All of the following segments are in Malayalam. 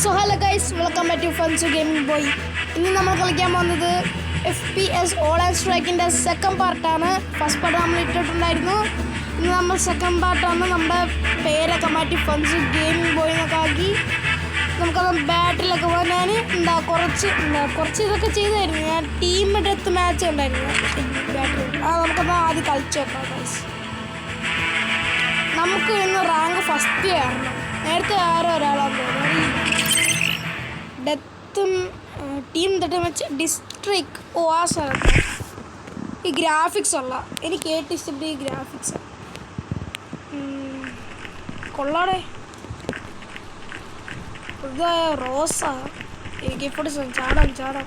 So hello guys, welcome back to Funsu Gaming Boy. ഇന്ന് നമ്മൾ കളിക്കാൻ പോകുന്നത് FPS All and Strikeന്റെ സെക്കൻഡ് പാർട്ടാണ്. ഫസ്റ്റ് പാർട്ട് നമ്മൾ ഇട്ടിട്ടുണ്ടായിരുന്നു. ഇന്ന് നമ്മൾ സെക്കൻഡ് പാർട്ടാണ്. നമ്മുടെ പേരൊക്കെ മാറ്റി ഫൺസു ഗെയിമിംഗ് ബോയ് എന്നൊക്കെ ആക്കി നമുക്കത് ബാറ്റിലൊക്കെ പോകാൻ ഞാൻ കുറച്ച് ഇതൊക്കെ ചെയ്തായിരുന്നു. ഞാൻ ടീം ഡെത്ത് മാച്ച് ഉണ്ടായിരുന്നു ബാറ്റിൽ. നമുക്കത് ആദ്യം കളിച്ചു നോക്കാം ഗൈസ്. നമുക്ക് ഇന്ന് റാങ്ക് ഫസ്റ്റ് കയറണം. നേരത്തെ ആരോ ഒരാളാണ് തോന്നുന്നത്. ഡെത്തും ടീം തട്ടും വെച്ച് ഡിസ്ട്രിക്ട് ആ സ്ഥലത്ത് ഈ ഗ്രാഫിക്സ് ഉള്ള എനിക്ക് ഏറ്റവും ഇഷ്ടപ്പെട്ട ഈ ഗ്രാഫിക്സ് കൊള്ളാടെ. ഇത് റോസാ AK-47 ചാടാം ഇനി ചാട്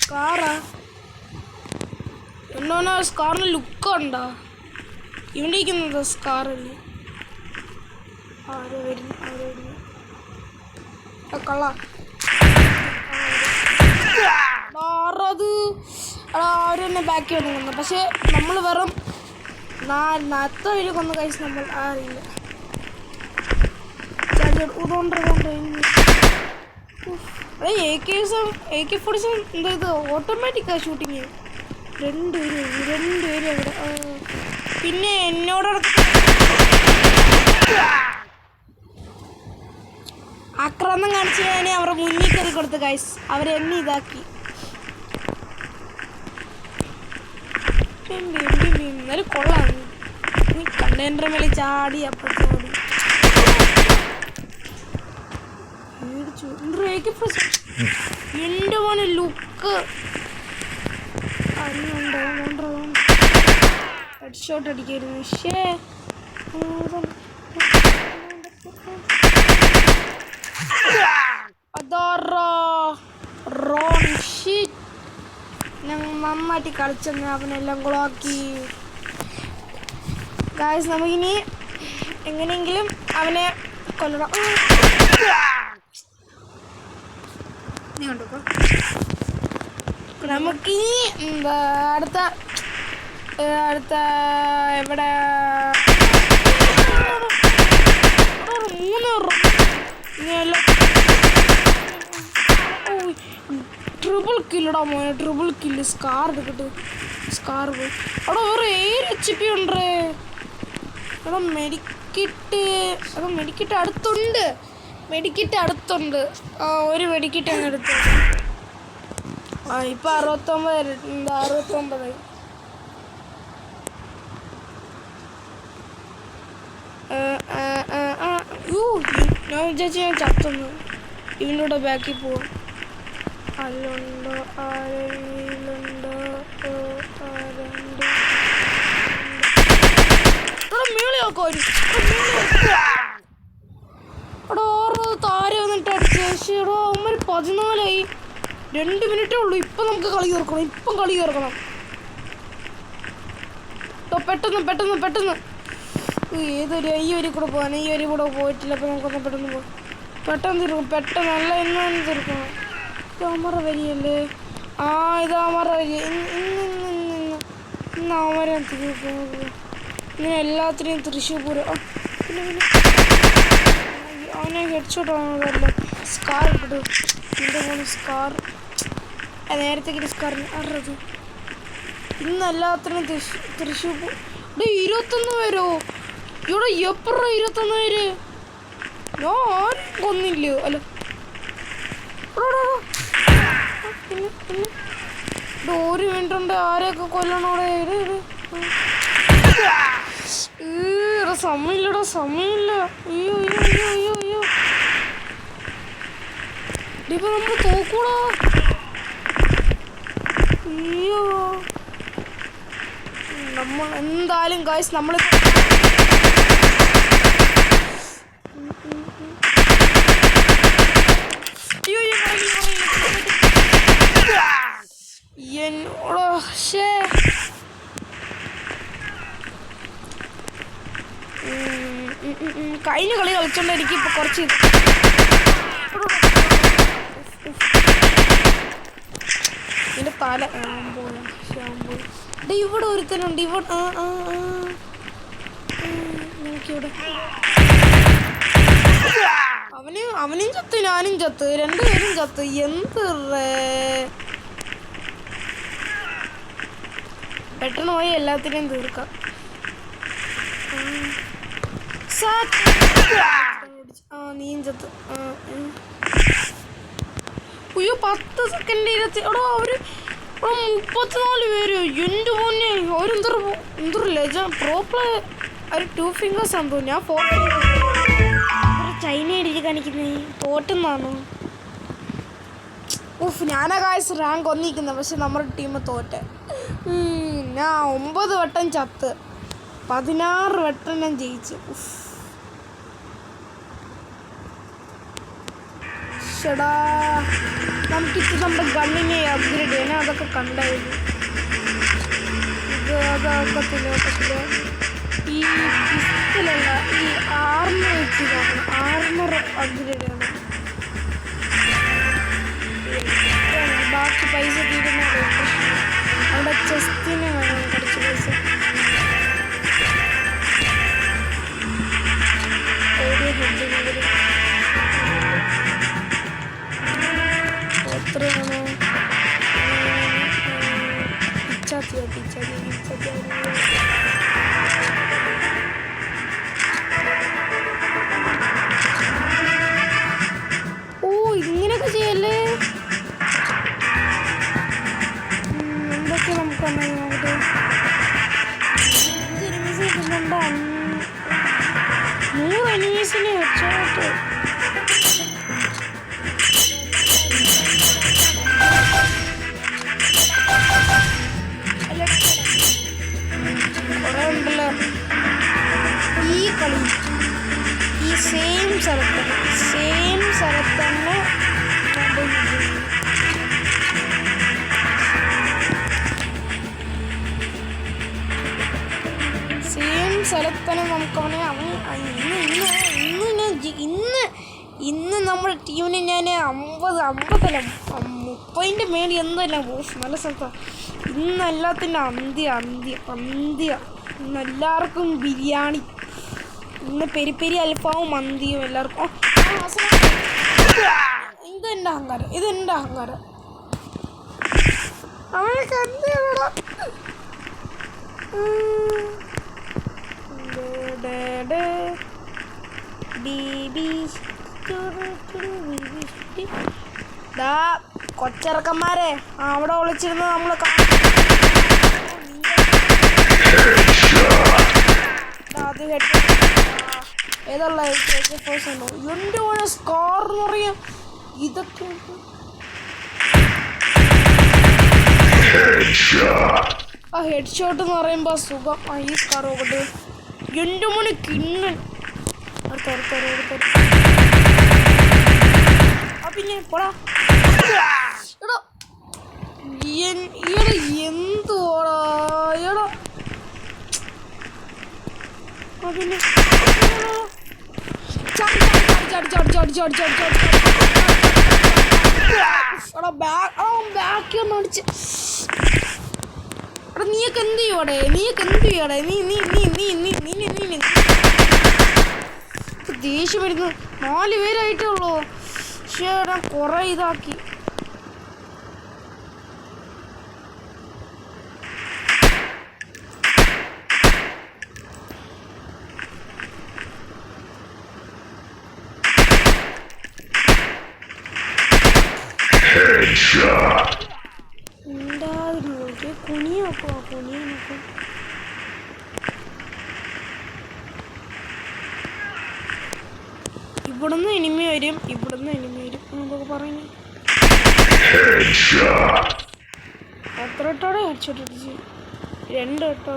സ്കാറാ എന്നോനാ സ്കാറിന് ലുക്കുണ്ടോ? ഇവിടെ ഇരിക്കുന്നത് സ്കാറല്ലേ? ആരോ വരുന്നു കള്ള ആരത് ആരും തന്നെ ബാക്കി വന്നു. പക്ഷെ നമ്മൾ വെറും 4 പേര് കൊന്നു കഴിച്ച് നമ്മൾ അറിയില്ല. AK-47 എന്താ ഇത് ഓട്ടോമാറ്റിക്കാ ഷൂട്ടിങ്. രണ്ടുപേര് അവിടെ. പിന്നെ എന്നോട് ആക്രമണം കാണിച്ച് ഞാൻ അവരുടെ മുന്നിൽ കയറി കൊടുത്തു ഗൈസ്. അവരെന്നെ ഇതാക്കി. എന്നാലും കൊള്ളാം. നീ കണ്ടെയ്നർ മേലെ ചാടി അപ്പുറത്തോടി എൻ്റെ മോനെ ലുക്ക് ഹെഡ് ഷോട്ട് അടിക്കായിരുന്നു. പക്ഷേ നന്നായിട്ട് കളിച്ചെന്ന് അവനെല്ലാം കുളമാക്കി ഗായ്സ്. നമുക്കിനി എങ്ങനെയെങ്കിലും അവനെ കൊല്ലണം. നീ കണ്ടോ നമുക്കിനി അടുത്ത എവിടെ 3 ട്രിപ്പിൾ കില്ലടാ മോനെ. ട്രിപ്പിൾ കില്ല് സ്കാർ എടുക്കട്ടെ. സ്കാർ പോയി അവിടെ വേറെ 7 HP ഉണ്ട്. എടാ മെഡിക്കിറ്റ് അടുത്തുണ്ട്. ഒരു മെഡിക്കിറ്റ് അങ്ങ് എടുത്തു. ഇപ്പം 69 ഞാൻ വിചാരിച്ചു ഞാൻ ചത്തൊന്നു. ഇവൻ്റെ കൂടെ ബാക്കിൽ പോവാം. അല്ലുണ്ടോ ആരെങ്കിലുണ്ടോ? മേളി നോക്കോ അവിടെ ഓരോ താരം വന്നിട്ട് അടിച്ചു. പക്ഷേ എടോ അവന്മാർ 14ആയി. 2 മിനിറ്റേ ഉള്ളൂ. ഇപ്പം നമുക്ക് കളി തീർക്കണം. പെട്ടെന്ന് ഏതൊരു ഈ വരി കൂടെ പോകാൻ. ഈ വരി കൂടെ പോയിട്ടില്ല. അപ്പം നമുക്കൊന്ന് പെട്ടെന്ന് പോകാം. പെട്ടെന്ന് നല്ല ഇന്ന് തീർക്കണം. ഇതാമറ വരിയല്ലേ? ഇത് അമറ വരി. ഇന്ന് അവരെ തീർക്കുന്നത്. ഇങ്ങനെ എല്ലാത്തിനെയും തൃശ്ശൂർ പൂരം. പിന്നെ അവനെ ഹെഡ്ഷോട്ട് ആണല്ലോ. സ്കാർ ഇട്ടു. എൻ്റെ പോലെ സ്കാർ നേരത്തെ സ്കാറിന് അറിയത്. ഇന്ന് എല്ലാത്തിനും തൃശ്ശൂർ 21 പേരോ? ഇവിടെ എപ്പോഴും 21 പേര്. ഞാൻ ആരും കൊന്നില്ലയോ? അല്ല ഒരു മിനിറ്റ് ഉണ്ട്. ആരെയൊക്കെ കൊല്ലണോടെ? സമയമില്ല. അയ്യോ ഇപ്പൊ നമ്മൾ തോക്കൂടാ. അയ്യോ നമ്മൾ എന്തായാലും ഗൈസ് നമ്മൾ കഴിഞ്ഞ കളി കളിച്ചോണ്ട് എനിക്ക് ഇപ്പൊ കുറച്ച് എൻ്റെ തല പോയി. ഇവിടെ ഒരുത്തനുണ്ട്. ഇവിടെ നോക്കിവിടെ അവനും ചത്ത്, ഞാനും ചത്ത്, രണ്ടുപേരും ചത്ത്. എന്ത് പെട്ടെന്ന് പോയി എല്ലാത്തിനെയും തീർക്കാം. നീയും ചത്ത്. അയ്യോ 10 സെക്കൻഡ് എടോ അവര് 34 പേര്. എൻ്റെ മോനെ അവരെന്തൊരു പ്രോപ്പർ ഒരു 2 ഫിംഗേഴ്സ് ആണെന്ന് തോന്നുന്നു. ഞാൻ ഫോട്ടോ ചൈന അടിച്ച് കാണിക്കുന്നേ തോറ്റെന്നാണോ? ഞാനാ കാശ് റാങ്ക് ഒന്നിരിക്കുന്നത്. പക്ഷെ നമ്മുടെ ടീം തോറ്റ. ഞാൻ 9 വട്ടം ചത്ത്, 16 വട്ടം ഞാൻ ജയിച്ചു. ഷടാ നമുക്കിത് നമ്മുടെ ഗണ്ണിനെ അപ്ഗ്രേഡ് ചെയ്യണം. അതൊക്കെ കണ്ടായിരുന്നു. അതൊക്കത്തില്ല. ഈ പിസ്റ്റലല്ല, ഈ ആർമർ വെച്ച് നോക്കണം. ആർമർ അപ്ഗ്രേഡ് ചെയ്യണം. ബാക്കി പൈസ തീരുന്ന അവിടെ ചെസ്റ്റിന് വേണം കുറച്ച് പൈസ. എത്രയാണോ ഇങ്ങനെയൊക്കെ ചെയ്യല്ലേ? എന്തൊക്കെ നമുക്ക് നോക്കട്ടെ. 100 അനിമീസിനെ വെച്ചോട്ട് കുറേ ഉണ്ടല്ലോ ഈ കളി. ഈ സെയിം സ്ഥലത്ത് തന്നെ നമുക്ക് ഇന്ന് നമ്മുടെ ടീമിനെ ഞാൻ 50 30ൻ്റെ മേളിൽ എന്തല്ല നല്ല സ്ഥലത്താണ്. ഇന്ന് എല്ലാത്തിൻ്റെ അന്ത്യ. ഇന്ന് എല്ലാവർക്കും ബിരിയാണി, ഇന്ന് പെരി അൽഫാമും മന്തിയും എല്ലാവർക്കും. ഇതെൻ്റെ അഹങ്കാരം. അവനൊക്കെ എന്താണ് കൊച്ചിറക്കന്മാരെ അവിടെ വിളിച്ചിരുന്ന് നമ്മള് ഏതുള്ള എൻ്റെ പോലെ സ്കോർ എന്ന് പറയാം. ഇതൊക്കെ ആ ഹെഡ് ഷോട്ട് എന്ന് പറയുമ്പോൾ സുഖം. ഈ സ്കാർ നോക്കട്ടെ. എൻ്റെ മോനെ കിണ്ണൻ. പിന്നെ പോടാ എടോ. എന്തുവാടാ എടോ. പിന്നെ ബാക്കി ഒന്ന് അടിച്ച്. എടാ നീയൊക്കെ എന്ത് ചെയ്യോടെ? നീ ദേഷ്യം വരുന്നു. 4 പേരായിട്ടേ ഉള്ളൂ. പക്ഷേ ഞാൻ കുറെ ഇതാക്കി. കുനിയൊക്കെ ഇവിടുന്ന് എനിമി വരും എന്നൊക്കെ പറയുന്നു. എത്ര ഇട്ടോടെ ഹെഡ്ഷോട്ട് അടിച്ച്? 2 ഇട്ടോ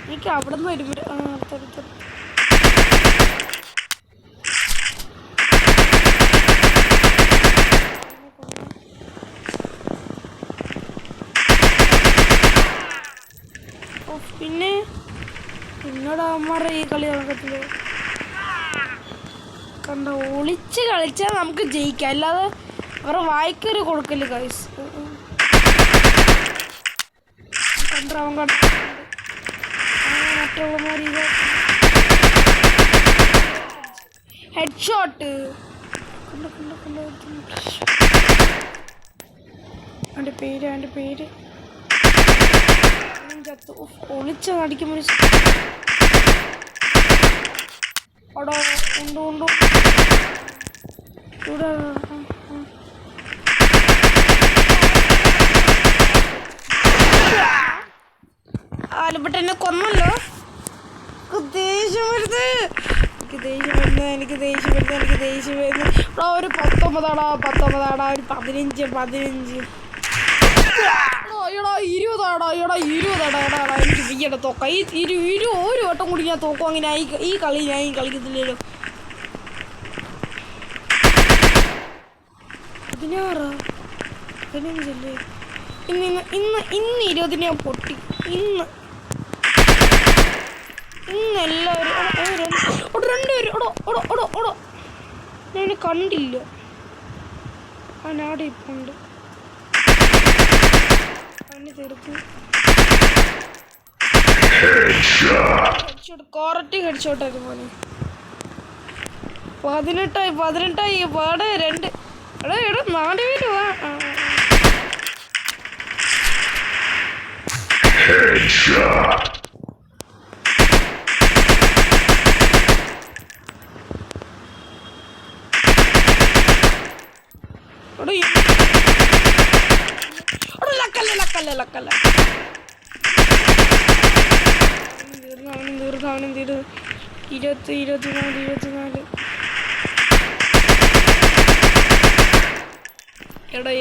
എനിക്ക് അവിടെ നിന്ന് വരുമ്പോൾ അടുത്തടുത്ത് പിന്നെ എന്നോട് അമ്മമാരുടെ ഈ കളി നടക്കത്തില്ല. കണ്ട ഒളിച്ച് കളിച്ചാൽ നമുക്ക് ജയിക്കാം. അല്ലാതെ അവരെ വായിക്കര് കൊടുക്കല് ഗൈസ്. കണ്ടവൻ മറ്റുള്ളമാര് ഹെഡ് ഷോട്ട് അവൻ്റെ പേര് ചത്തു. ഒളിച്ച നടിക്കുമ്പോൾ അവിടെ ഉണ്ടോ ഇവിടെ ആലപ്പെട്ട എന്നെ കൊന്നല്ലോ. ദേഷ്യം വരുന്നത് എനിക്ക് ദേഷ്യം വരുന്നു. ഒരു 19 ഒരു 15 20 എനിക്ക് വീടെ തോക്കാം. ഒരു വട്ടം കൂടി ഞാൻ തോക്കും. അങ്ങനെ ഈ കളി ഞാൻ കളിക്കത്തില്ലല്ലോ. 16 15 ഇന്ന് 20 ഞാൻ പൊട്ടി. ഇന്ന് എല്ലാവരും ഞാൻ കണ്ടില്ല. അവനവിടെ ഇപ്പം ഉണ്ട്. അവന് തീർത്ത് കോററ്റി ഹെഡ്ഷോട്ടായിരുന്നു പോലെ. 18 പാടെ 2 എടാ 4 പേര് വാ. ലക്കല്ല അവനും തീർന്നു. 24 എടാ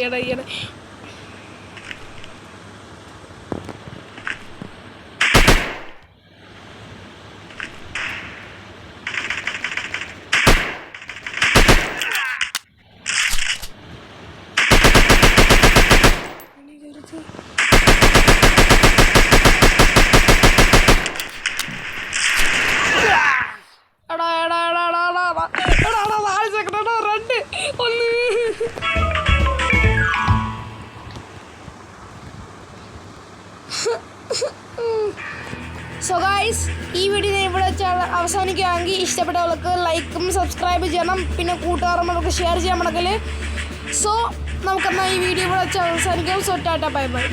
സോ ഗൈസ്, ഈ വീഡിയോ ഞാൻ ഇവിടെ അവസാനിക്കുകയാണെങ്കിൽ ഇഷ്ടപ്പെട്ടവർക്ക് ലൈക്കും സബ്സ്ക്രൈബ് ചെയ്യണം. പിന്നെ കൂട്ടുകാരന്മാർക്ക് ഷെയർ ചെയ്യാൻ മറക്കല്. സോ നമുക്കെന്നാൽ ഈ വീഡിയോ ഇവിടെ അവസാനിക്കാം. So tata bye by.